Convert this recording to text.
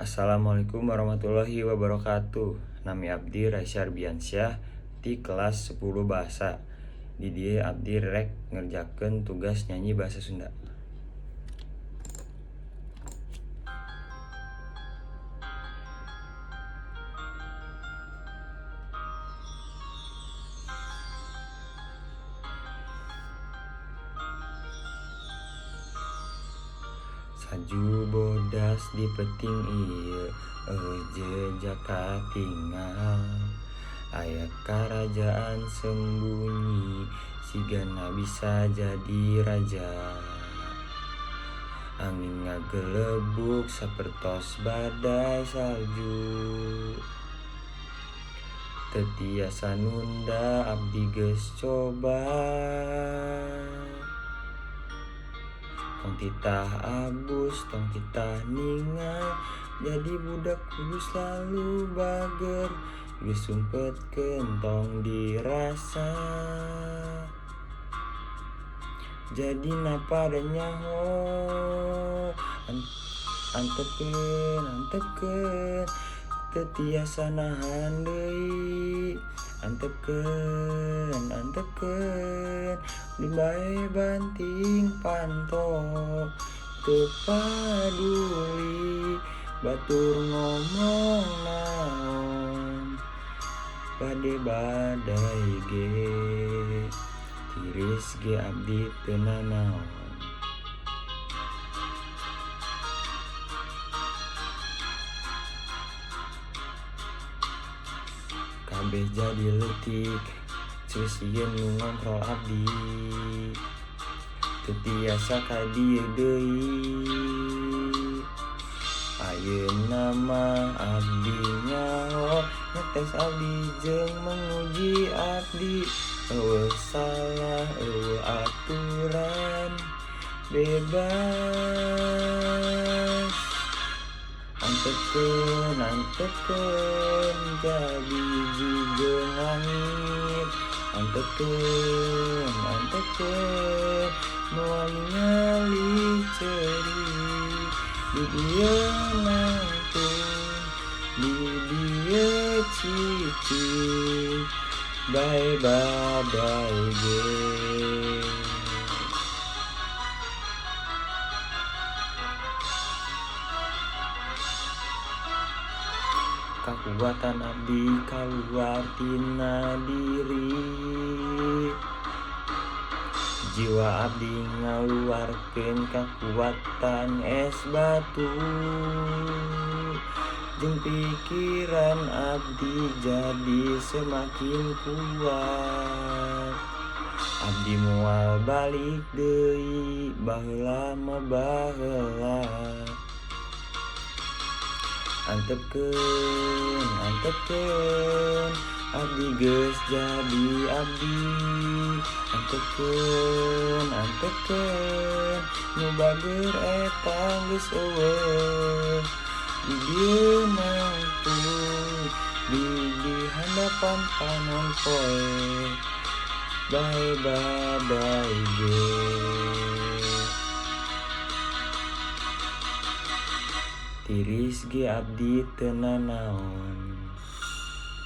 Assalamualaikum warahmatullahi wabarakatuh. Nami abdi Raisya Arbiansyah di kelas 10 bahasa. Di dia abdi rek ngerjakeun tugas nyanyi bahasa Sunda. Saju bodas di peting ieu jejak katingal. Aya karajaan sembunyi sigana bisa jadi raja. Angin ngagelebuk sapertos badai salju. Teu tiasa nunda abdi geus coba. Tong titah abus, tong titah ningal. Jadi budak kudu selalu bager. Geus sumpetkeun tong dirasa. Jadi pada nyaho antepkeun teu tiasa nahan deui. Antepkeun di bae banting pantok. Teu paduli batur ngomong naon. Bade badai ge tiris ge abdi teu nanaon. Kabeh jadi leutik geus sieun nu ngontrol abdi. Teu tiasa ka dieu deui. Ayeuna mah abdi nyaho ngetes abdi jeung menguji abdi. Eueuh salah eueuh aturan bebas. Antepkeun jadi jigeung langit. Antepkeun moal ningali ceurik. Di dieu nangtung, di dieu cicing, bae badai ge. Kakuatan abdi kaluar tina diri. Jiwa abdi ngaluarkeun kakuatan es batu. Jeung pikiran abdi jadi semakin kuat. Abdi moal balik deui baheula mah baheula. Antepkeun abdi geus jadi abdi. Antepkeun nu bager eta geus eueuh. Di dieu nangtung di handapan panon poe. Bae badai ge. Tiris ge abdi teu nanaon.